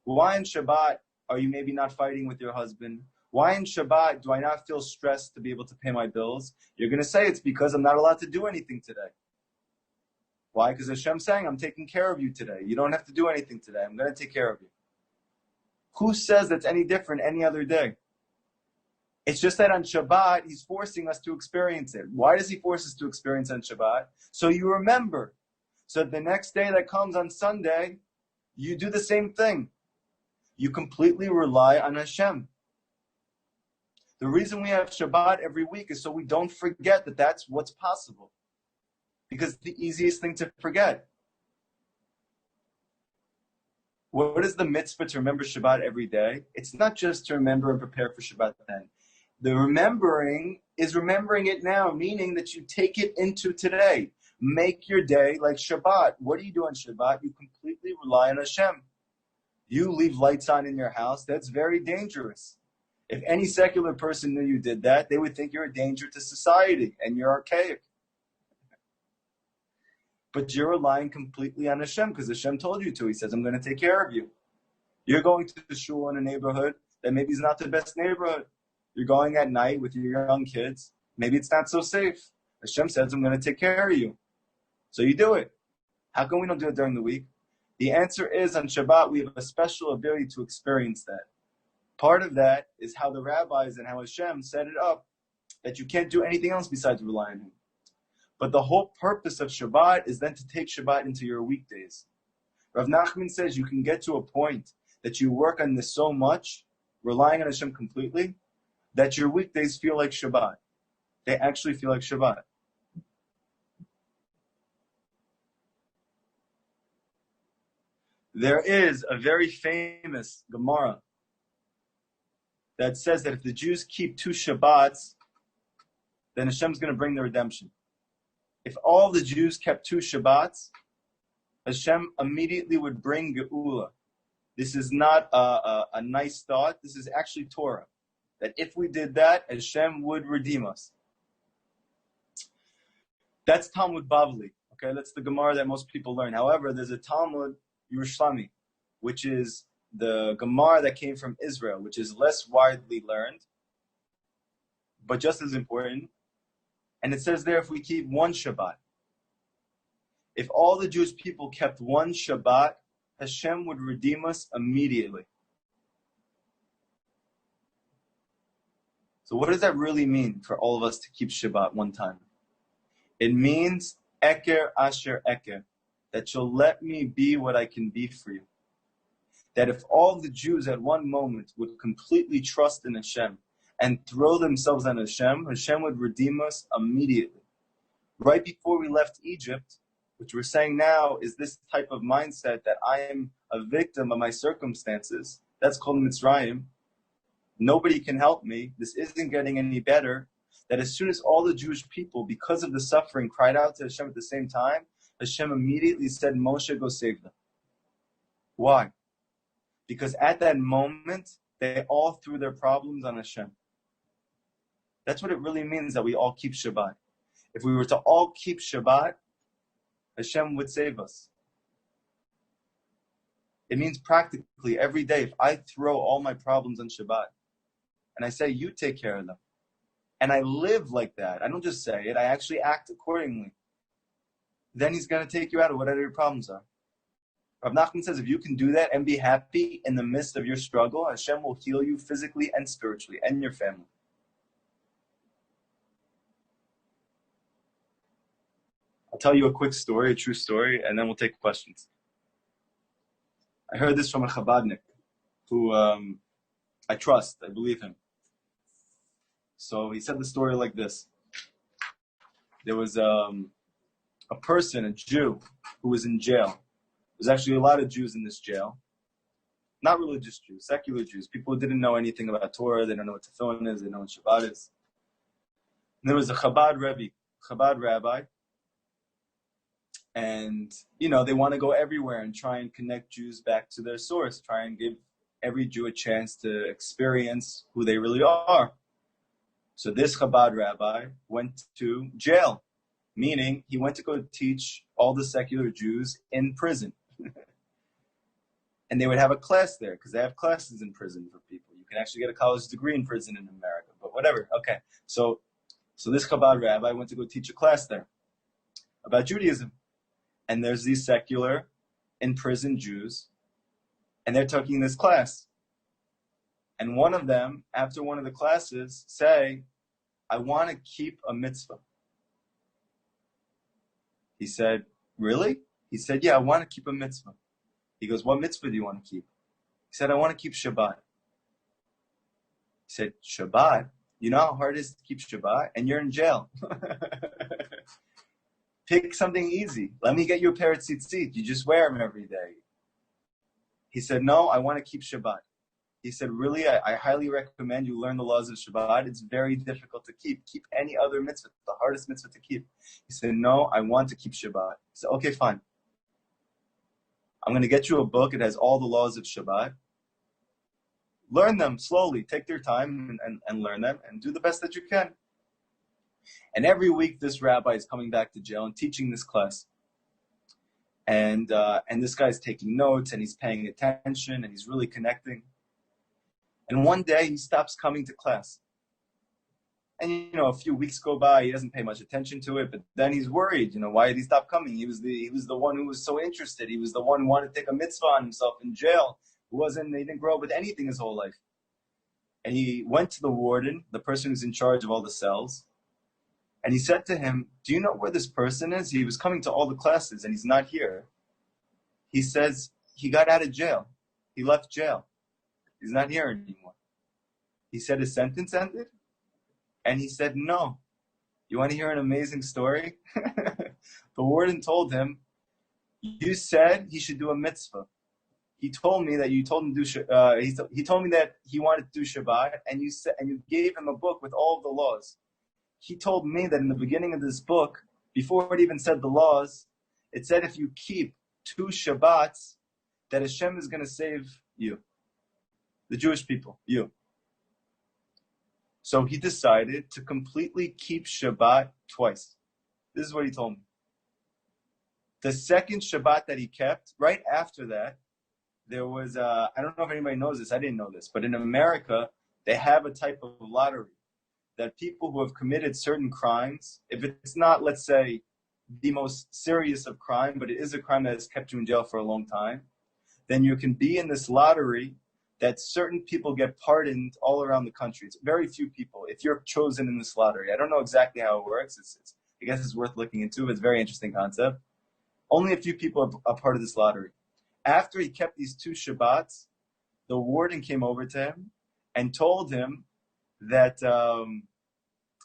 Why on Shabbat are you maybe not fighting with your husband? Why in Shabbat do I not feel stressed to be able to pay my bills? You're going to say it's because I'm not allowed to do anything today. Why? Because Hashem's saying, I'm taking care of you today. You don't have to do anything today. I'm going to take care of you. Who says that's any different any other day? It's just that on Shabbat, he's forcing us to experience it. Why does he force us to experience on Shabbat? So you remember. So the next day that comes on Sunday, you do the same thing. You completely rely on Hashem. The reason we have Shabbat every week is so we don't forget that that's what's possible. Because it's the easiest thing to forget. What is the mitzvah to remember Shabbat every day? It's not just to remember and prepare for Shabbat then. The remembering is remembering it now, meaning that you take it into today. Make your day like Shabbat. What do you do on Shabbat? You completely rely on Hashem. You leave lights on in your house. That's very dangerous. If any secular person knew you did that, they would think you're a danger to society and you're archaic. But you're relying completely on Hashem because Hashem told you to. He says, I'm going to take care of you. You're going to the shul in a neighborhood that maybe is not the best neighborhood. You're going at night with your young kids. Maybe it's not so safe. Hashem says, I'm going to take care of you. So you do it. How come we don't do it during the week? The answer is on Shabbat, we have a special ability to experience that. Part of that is how the rabbis and how Hashem set it up, that you can't do anything else besides rely on him. But the whole purpose of Shabbat is then to take Shabbat into your weekdays. Rav Nachman says you can get to a point that you work on this so much, relying on Hashem completely, that your weekdays feel like Shabbat. They actually feel like Shabbat. There is a very famous Gemara that says that if the Jews keep 2 Shabbats, then Hashem's going to bring the redemption. If all the Jews kept 2 Shabbats, Hashem immediately would bring Geula. This is not a nice thought. This is actually Torah. That if we did that, Hashem would redeem us. That's Talmud Bavli. Okay, that's the Gemara that most people learn. However, there's a Talmud Yerushalmi, which is the Gemara that came from Israel, which is less widely learned, but just as important. And it says there, if we keep 1 Shabbat, if all the Jewish people kept 1 Shabbat, Hashem would redeem us immediately. So what does that really mean for all of us to keep Shabbat one time? It means Eker Asher Eker, that you'll let me be what I can be for you. That if all the Jews at one moment would completely trust in Hashem and throw themselves on Hashem, Hashem would redeem us immediately. Right before we left Egypt, which we're saying now is this type of mindset that I am a victim of my circumstances, that's called Mitzrayim. Nobody can help me. This isn't getting any better. That as soon as all the Jewish people, because of the suffering, cried out to Hashem at the same time, Hashem immediately said, Moshe, go save them. Why? Because at that moment, they all threw their problems on Hashem. That's what it really means that we all keep Shabbat. If we were to all keep Shabbat, Hashem would save us. It means practically every day, if I throw all my problems on Shabbat, and I say, you take care of them, and I live like that, I don't just say it, I actually act accordingly, then he's going to take you out of whatever your problems are. Rav Nachman says, if you can do that and be happy in the midst of your struggle, Hashem will heal you physically and spiritually, and your family. I'll tell you a quick story, a true story, and then we'll take questions. I heard this from a Chabadnik who I trust, I believe him. So he said the story like this. There was a person, a Jew, who was in jail. There's actually a lot of Jews in this jail. Not religious Jews, secular Jews. People who didn't know anything about Torah, they don't know what tefillin is, they don't know what Shabbat is. And there was a Chabad rabbi. And, they want to go everywhere and try and connect Jews back to their source, try and give every Jew a chance to experience who they really are. So this Chabad rabbi went to jail, meaning he went to go teach all the secular Jews in prison. And they would have a class there, because they have classes in prison for people. You can actually get a college degree in prison in America, but whatever. Okay, so this Chabad rabbi went to go teach a class there about Judaism, and there's these secular, in-prison Jews, and they're taking this class. And one of them, after one of the classes, say, I want to keep a mitzvah. He said, really? He said, yeah, I want to keep a mitzvah. He goes, what mitzvah do you want to keep? He said, I want to keep Shabbat. He said, Shabbat? You know how hard it is to keep Shabbat? And you're in jail. Pick something easy. Let me get you a pair of tzitzit. You just wear them every day. He said, no, I want to keep Shabbat. He said, really, I highly recommend you learn the laws of Shabbat. It's very difficult to keep. Keep any other mitzvah, the hardest mitzvah to keep. He said, no, I want to keep Shabbat. He said, okay, fine. I'm going to get you a book. It has all the laws of Shabbat. Learn them slowly. Take your time and learn them and do the best that you can. And every week, this rabbi is coming back to jail and teaching this class. And this guy's taking notes and he's paying attention and he's really connecting. And one day he stops coming to class. And, a few weeks go by, he doesn't pay much attention to it, but then he's worried, why did he stop coming? He was the one who was so interested. He was the one who wanted to take a mitzvah on he jail. He didn't grow up with anything his whole life. And he went to the warden, the person who's in charge of all the cells, and he said to him, do you know where this person is? He was coming to all the classes and he's not here. He says, he got out of jail. He left jail. He's not here anymore. He said his sentence ended? And he said, no. You want to hear an amazing story? The warden told him, you said he should do a mitzvah. He told me that you told him to do. He told me that he wanted to do Shabbat, and you gave him a book with all of the laws. He told me that in the beginning of this book, before it even said the laws, it said if you keep 2 Shabbats, that HaShem is going to save you. The Jewish people, you. So he decided to completely keep Shabbat twice. This is what he told me. The second Shabbat that he kept, right after that, there was, I don't know if anybody knows this, I didn't know this, but in America, they have a type of lottery that people who have committed certain crimes, if it's not, let's say, the most serious of crime, but it is a crime that has kept you in jail for a long time, then you can be in this lottery that certain people get pardoned all around the country. It's very few people, if you're chosen in this lottery. I don't know exactly how it works. I guess it's worth looking into. It's a very interesting concept. Only a few people are part of this lottery. After he kept these 2 Shabbats, the warden came over to him and told him that,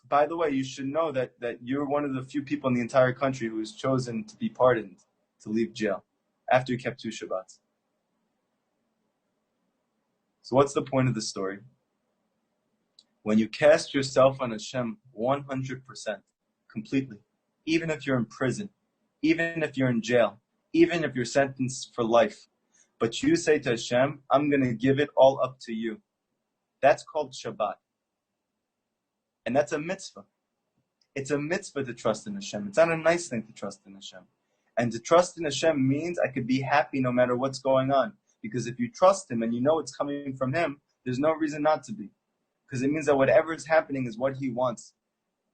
by the way, you should know that you're one of the few people in the entire country who is chosen to be pardoned, to leave jail, after he kept 2 Shabbats. So what's the point of the story? When you cast yourself on HaShem 100%, completely, even if you're in prison, even if you're in jail, even if you're sentenced for life, but you say to HaShem, I'm going to give it all up to you. That's called Shabbat. And that's a mitzvah. It's a mitzvah to trust in HaShem. It's not a nice thing to trust in HaShem. And to trust in HaShem means I could be happy no matter what's going on. Because if you trust him and you know it's coming from him, there's no reason not to be. Because it means that whatever is happening is what he wants.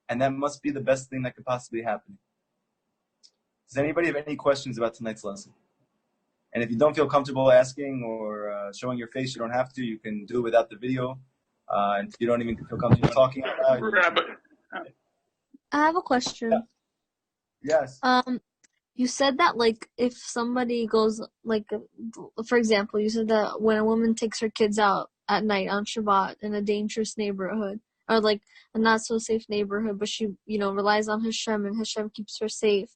And that must be the best thing that could possibly happen. Does anybody have any questions about tonight's lesson? And if you don't feel comfortable asking or showing your face, you don't have to. You can do it without the video. And if you don't even feel comfortable talking about it. Rabbi. I have a question. Yeah. Yes. You said that, if somebody goes, for example, you said that when a woman takes her kids out at night on Shabbat in a dangerous neighborhood, or a not so safe neighborhood, but she, relies on HaShem and HaShem keeps her safe,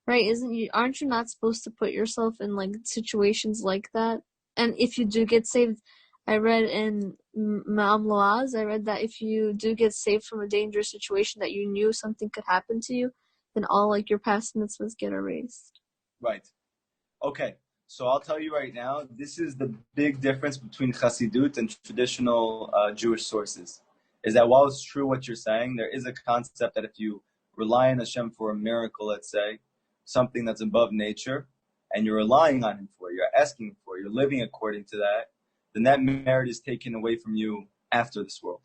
right? Aren't you not supposed to put yourself in, situations like that? And if you do get saved, I read in Ma'am Loaz, I read that if you do get saved from a dangerous situation that you knew something could happen to you, then all your past mitzvahs get erased. Right. Okay. So I'll tell you right now, this is the big difference between Chassidut and traditional Jewish sources. Is that while it's true what you're saying, there is a concept that if you rely on Hashem for a miracle, let's say, something that's above nature, and you're relying on him for, you're asking for, you're living according to that, then that merit is taken away from you after this world.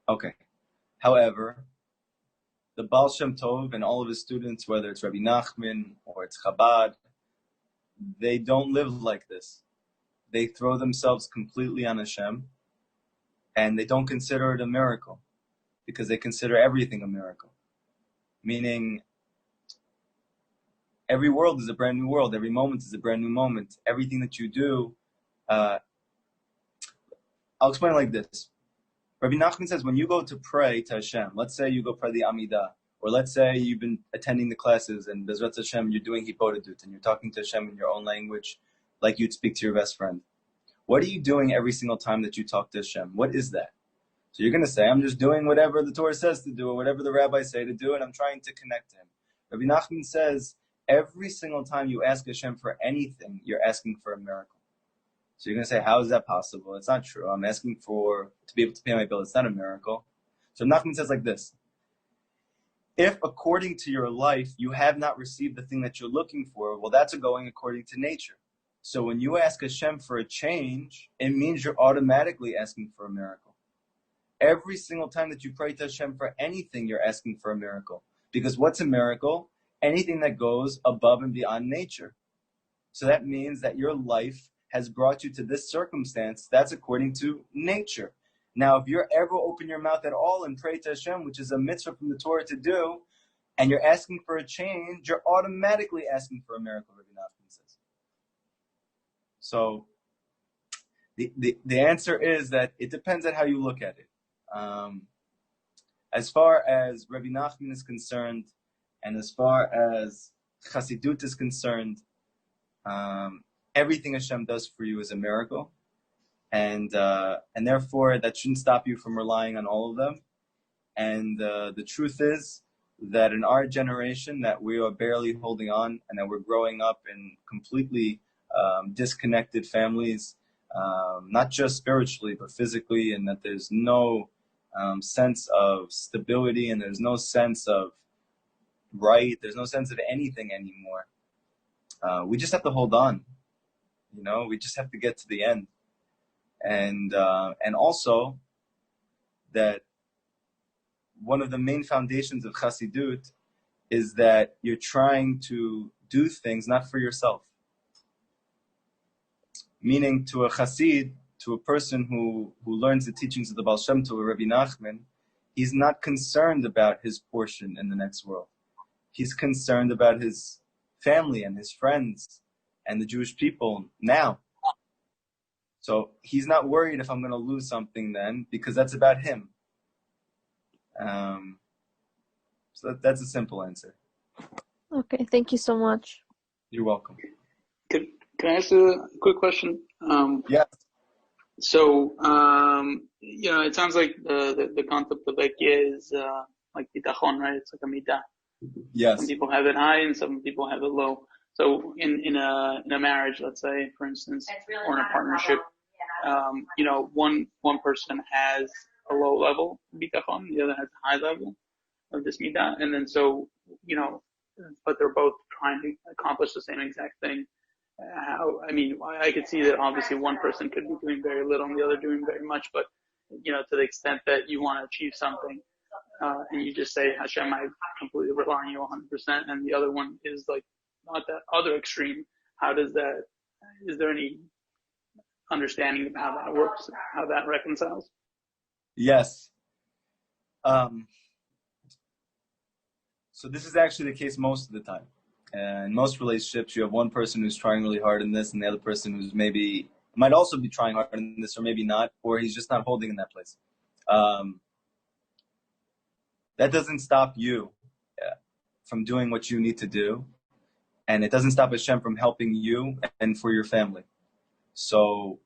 Okay. However, the Baal Shem Tov and all of his students, whether it's Rabbi Nachman or it's Chabad, they don't live like this. They throw themselves completely on HaShem, and they don't consider it a miracle, because they consider everything a miracle. Meaning, every world is a brand new world. Every moment is a brand new moment. Everything that you do, I'll explain it like this. Rabbi Nachman says, when you go to pray to HaShem, let's say you go pray the Amidah, or let's say you've been attending the classes and Bezrat Hashem, you're doing Hipodadut, and you're talking to Hashem in your own language, like you'd speak to your best friend. What are you doing every single time that you talk to Hashem? What is that? So you're going to say, I'm just doing whatever the Torah says to do, or whatever the rabbis say to do, and I'm trying to connect to Him. Rabbi Nachman says, every single time you ask Hashem for anything, you're asking for a miracle. So you're going to say, how is that possible? It's not true. I'm asking to be able to pay my bill. It's not a miracle. So Nachman says like this. If according to your life, you have not received the thing that you're looking for, well, that's going according to nature. So when you ask Hashem for a change, it means you're automatically asking for a miracle. Every single time that you pray to Hashem for anything, you're asking for a miracle. Because what's a miracle? Anything that goes above and beyond nature. So that means that your life has brought you to this circumstance. That's according to nature. Now, if you're ever open your mouth at all and pray to Hashem, which is a mitzvah from the Torah to do, and you're asking for a change, you're automatically asking for a miracle, Rabbi Nachman says. So the answer is that it depends on how you look at it. As far as Rabbi Nachman is concerned, and as far as Chassidut is concerned, everything Hashem does for you is a miracle, and therefore that shouldn't stop you from relying on all of them. And the truth is that in our generation, that we are barely holding on, and that we're growing up in completely disconnected families, not just spiritually but physically, and that there's no sense of stability, and there's no sense of right. There's no sense of anything anymore. We just have to hold on. We just have to get to the end. And also that one of the main foundations of Chassidut is that you're trying to do things not for yourself. Meaning, to a Chassid, to a person who learns the teachings of the Baal Shem Tov, Rabbi Nachman, he's not concerned about his portion in the next world. He's concerned about his family and his friends and the Jewish people now. So he's not worried if I'm going to lose something then, because that's about him. So that's a simple answer. Okay, thank you so much. You're welcome. Can I ask a quick question? Yes. So, it sounds like the concept of Ekya is like bitachon, right? It's like a midah. Yes. Some people have it high and some people have it low. So in a marriage, let's say, for instance, or in a partnership, one person has a low level bitachon, the other has a high level of this midah, and then but they're both trying to accomplish the same exact thing. I could see that obviously one person could be doing very little and the other doing very much, but to the extent that you want to achieve something, and you just say, Hashem, I completely rely on you 100%, and the other one is like not that other extreme. Is there any understanding of how that works, how that reconciles? Yes. So this is actually the case most of the time. In most relationships, you have one person who's trying really hard in this, and the other person who's might also be trying hard in this, or maybe not, or he's just not holding in that place. That doesn't stop you from doing what you need to do, and it doesn't stop Hashem from helping you and for your family. So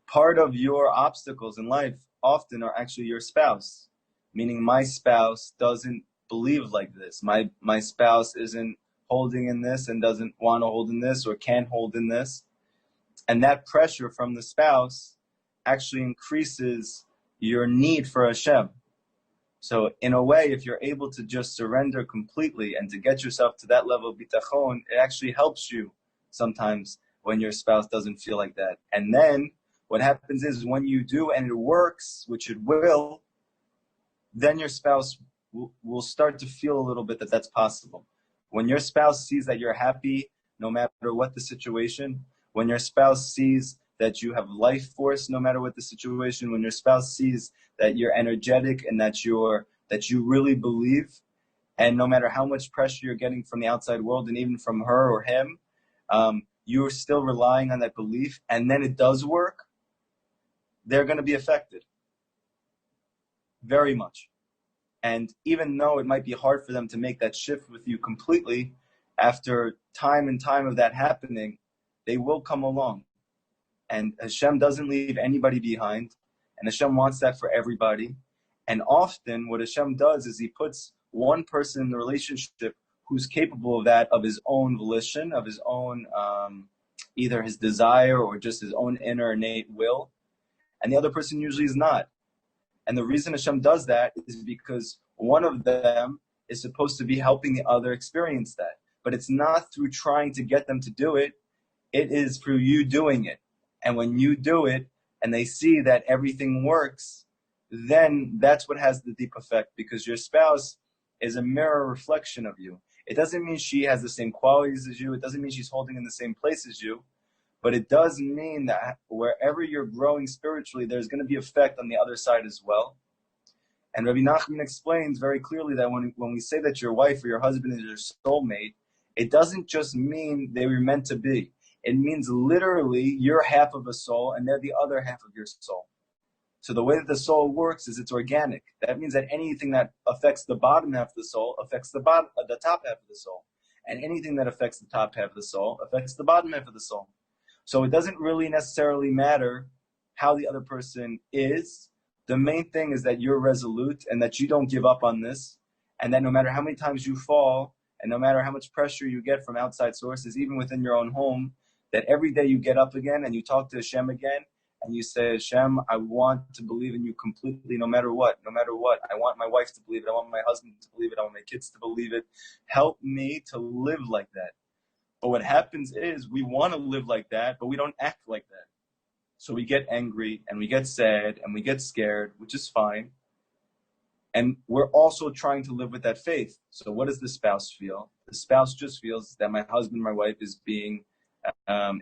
part of your obstacles in life often are actually your spouse, meaning my spouse doesn't believe like this. My spouse isn't holding in this and doesn't want to hold in this or can't hold in this. And that pressure from the spouse actually increases your need for Hashem. So in a way, if you're able to just surrender completely and to get yourself to that level of bitachon, it actually helps you sometimes when your spouse doesn't feel like that. And then what happens is when you do and it works, which it will, then your spouse will start to feel a little bit that that's possible. When your spouse sees that you're happy no matter what the situation, when your spouse sees that you have life force no matter what the situation, when your spouse sees that you're energetic and that you really believe, and no matter how much pressure you're getting from the outside world and even from her or him, you're still relying on that belief, and then it does work, they're going to be affected very much. And even though it might be hard for them to make that shift with you completely, after time and time of that happening, they will come along. And HaShem doesn't leave anybody behind, and HaShem wants that for everybody. And often what HaShem does is he puts one person in the relationship who's capable of that, of his own volition, of his own, either his desire or just his own inner innate will. And the other person usually is not. And the reason Hashem does that is because one of them is supposed to be helping the other experience that. But it's not through trying to get them to do it. It is through you doing it. And when you do it and they see that everything works, then that's what has the deep effect, because your spouse is a mirror reflection of you. It doesn't mean she has the same qualities as you. It doesn't mean she's holding in the same place as you. But it does mean that wherever you're growing spiritually, there's going to be effect on the other side as well. And Rabbi Nachman explains very clearly that when we say that your wife or your husband is your soulmate, it doesn't just mean they were meant to be. It means literally you're half of a soul and they're the other half of your soul. So the way that the soul works is it's organic. That means that anything that affects the bottom half of the soul affects the top half of the soul. And anything that affects the top half of the soul affects the bottom half of the soul. So it doesn't really necessarily matter how the other person is. The main thing is that you're resolute and that you don't give up on this, and that no matter how many times you fall and no matter how much pressure you get from outside sources, even within your own home, that every day you get up again and you talk to Hashem again and you say, Hashem, I want to believe in you completely no matter what, no matter what. I want my wife to believe it. I want my husband to believe it. I want my kids to believe it. Help me to live like that. But what happens is we want to live like that, but we don't act like that. So we get angry and we get sad and we get scared, which is fine. And we're also trying to live with that faith. So what does the spouse feel? The spouse just feels that my husband, my wife is being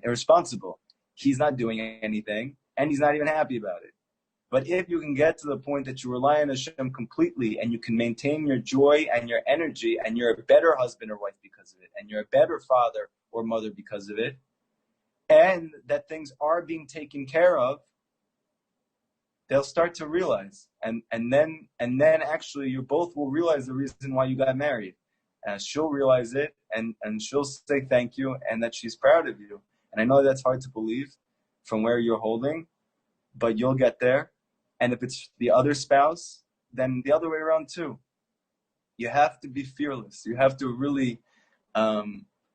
irresponsible. He's not doing anything and he's not even happy about it. But if you can get to the point that you rely on Hashem completely and you can maintain your joy and your energy and you're a better husband or wife because of it, and you're a better father or mother because of it, and that things are being taken care of, they'll start to realize. And then actually you both will realize the reason why you got married. She'll realize it and she'll say thank you and that she's proud of you. And I know that's hard to believe from where you're holding, but you'll get there. And if it's the other spouse, then the other way around too. You have to be fearless. You have to really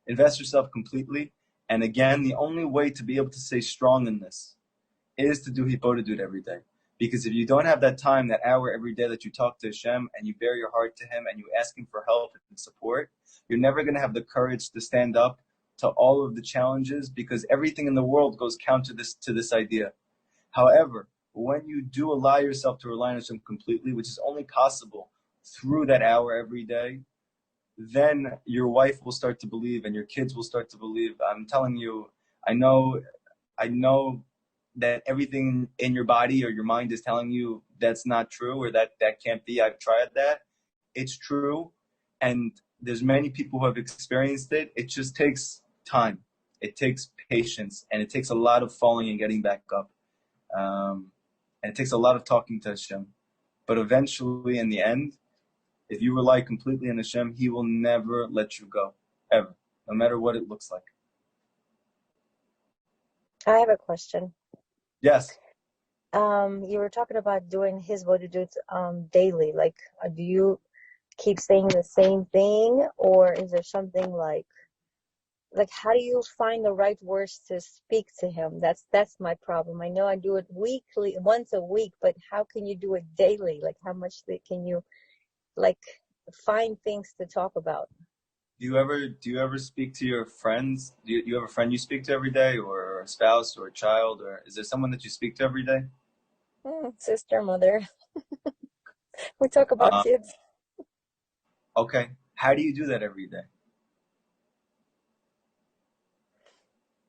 invest yourself completely. And again, the only way to be able to stay strong in this is to do hipodadut every day. Because if you don't have that time, that hour every day that you talk to Hashem and you bare your heart to Him and you ask Him for help and support, you're never going to have the courage to stand up to all of the challenges, because everything in the world goes counter to this idea. However, when you do allow yourself to rely on Hashem completely, which is only possible through that hour every day, then your wife will start to believe and your kids will start to believe. I'm telling you, I know that everything in your body or your mind is telling you that's not true or that can't be. I've tried that. It's true. And there's many people who have experienced it. It just takes time. It takes patience, and it takes a lot of falling and getting back up. And it takes a lot of talking to Hashem. But eventually, in the end, if you rely completely on Hashem, He will never let you go, ever, no matter what it looks like. I have a question. Yes. You were talking about doing his bodhidut daily. Like, do you keep saying the same thing, or is there something like how do you find the right words to speak to him? That's my problem. I know I do it weekly, once a week, but how can you do it daily? Like, how much can you find things to talk about? Do you ever speak to your friends? Do you have a friend you speak to every day, or a spouse, or a child, or is there someone that you speak to every day? Sister, mother. We talk about Um, kids. okay. How do you do that every day?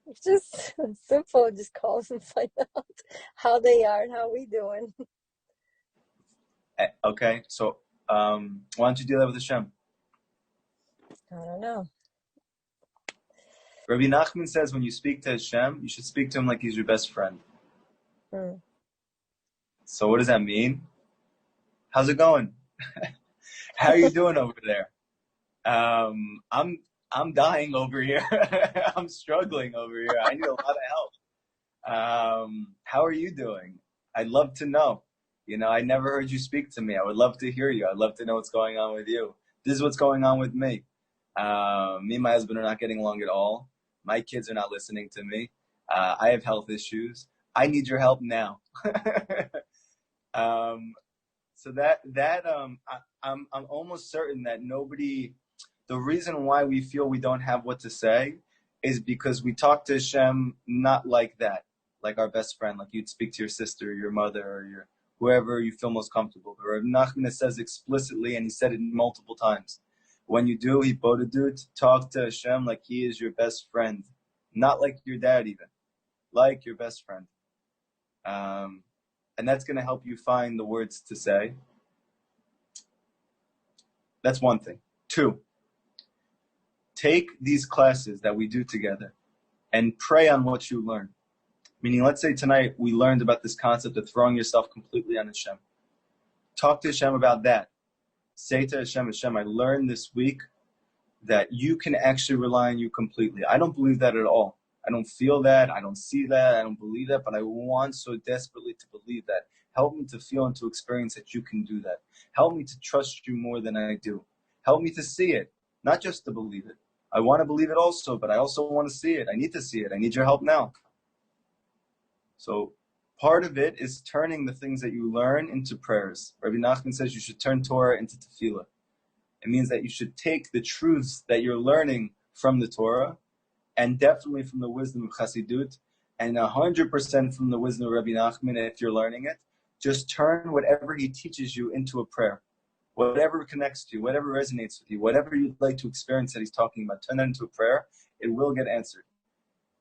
It's just simple. Just calls and find out how they are and how we doing. Okay. So, why don't you do that with Hashem? I don't know. Rabbi Nachman says when you speak to Hashem, you should speak to him like he's your best friend. Hmm. So what does that mean? How's it going? How are you doing over there? I'm dying over here. I'm struggling over here. I need a lot of help. How are you doing? I'd love to know. I never heard you speak to me. I would love to hear you. I'd love to know what's going on with you. This is what's going on with me. Me and my husband are not getting along at all. My kids are not listening to me. I have health issues. I need your help now. So I'm almost certain that nobody. The reason why we feel we don't have what to say is because we talk to Hashem not like that, like our best friend, like you'd speak to your sister, your mother, or your whoever you feel most comfortable. But Rabbi Nachman says explicitly, and he said it multiple times. When you do Hibodedut, talk to Hashem like he is your best friend, not like your dad even, like your best friend. And that's going to help you find the words to say. That's one thing. 2, take these classes that we do together and pray on what you learn. Meaning, let's say tonight we learned about this concept of throwing yourself completely on Hashem. Talk to Hashem about that. Say to Hashem, Hashem, I learned this week that you can actually rely on you completely. I don't believe that at all. I don't feel that. I don't see that. I don't believe that. But I want so desperately to believe that. Help me to feel and to experience that you can do that. Help me to trust you more than I do. Help me to see it, not just to believe it. I want to believe it also, but I also want to see it. I need to see it. I need your help now. So part of it is turning the things that you learn into prayers. Rabbi Nachman says you should turn Torah into tefillah. It means that you should take the truths that you're learning from the Torah, and definitely from the wisdom of Chassidut, and 100% from the wisdom of Rabbi Nachman if you're learning it. Just turn whatever he teaches you into a prayer. Whatever connects to you, whatever resonates with you, whatever you'd like to experience that he's talking about, turn that into a prayer. It will get answered.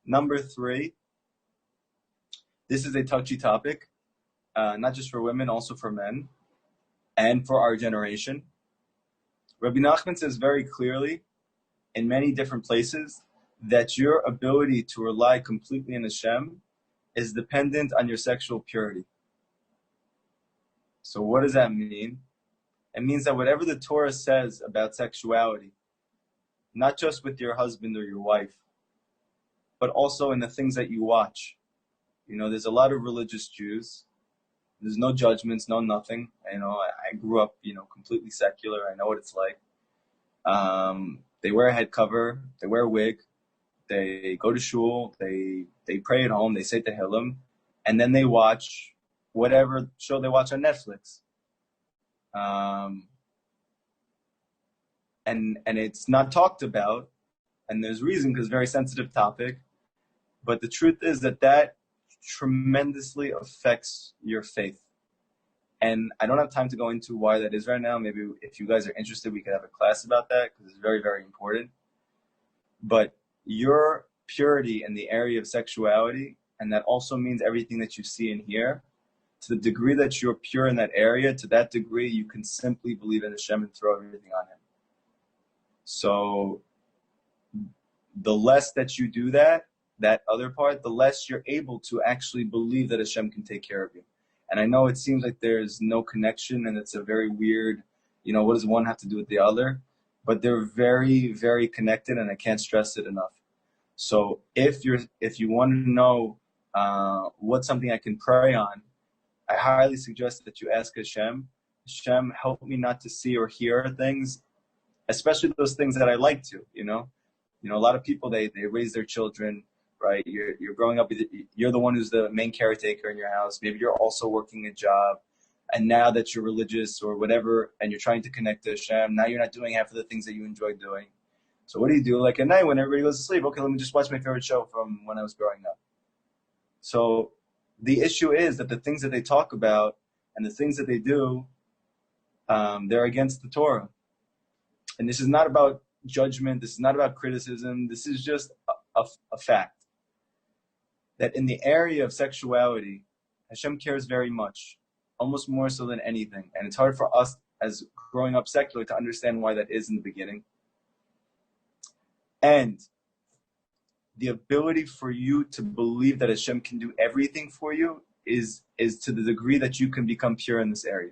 Number 3, this is a touchy topic, not just for women, also for men, and for our generation. Rabbi Nachman says very clearly, in many different places, that your ability to rely completely on Hashem is dependent on your sexual purity. So what does that mean? It means that whatever the Torah says about sexuality, not just with your husband or your wife, but also in the things that you watch. There's a lot of religious Jews. There's no judgments, no nothing. I grew up, completely secular. I know what it's like. They wear a head cover. They wear a wig. They go to shul. They pray at home. They say Tehillim. And then they watch whatever show they watch on Netflix. And it's not talked about. And there's reason, because it's a very sensitive topic. But the truth is that tremendously affects your faith. And I don't have time to go into why that is right now. Maybe if you guys are interested, we could have a class about that, because it's very, very important. But your purity in the area of sexuality, and that also means everything that you see and hear, to the degree that you're pure in that area, to that degree you can simply believe in Hashem and throw everything on Him. So the less that you do that other part, the less you're able to actually believe that Hashem can take care of you. And I know it seems like there's no connection, and it's a very weird, what does one have to do with the other? But they're very, very connected, and I can't stress it enough. So if you want to know what's something I can pray on, I highly suggest that you ask Hashem, help me not to see or hear things, especially those things that I like to, a lot of people, they raise their children, right? You're growing up, you're the one who's the main caretaker in your house. Maybe you're also working a job. And now that you're religious or whatever, and you're trying to connect to Hashem, now you're not doing half of the things that you enjoy doing. So what do you do? Like at night when everybody goes to sleep, okay, let me just watch my favorite show from when I was growing up. So the issue is that the things that they talk about and the things that they do, they're against the Torah. And this is not about judgment. This is not about criticism. This is just a fact. That in the area of sexuality, HaShem cares very much, almost more so than anything. And it's hard for us as growing up secular to understand why that is in the beginning. And the ability for you to believe that HaShem can do everything for you is to the degree that you can become pure in this area.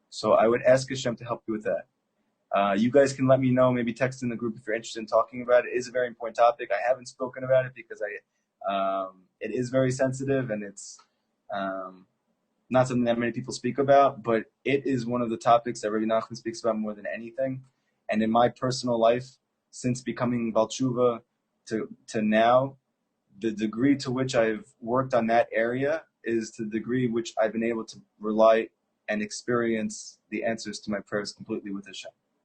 So I would ask HaShem to help you with that. You guys can let me know, maybe text in the group if you're interested in talking about it. It is a very important topic. I haven't spoken about it because it is very sensitive and it's not something that many people speak about, but it is one of the topics that Rabbi Nachman speaks about more than anything. And in my personal life, since becoming Baal Tshuva to now, the degree to which I've worked on that area is to the degree which I've been able to rely and experience the answers to my prayers completely with Hashem.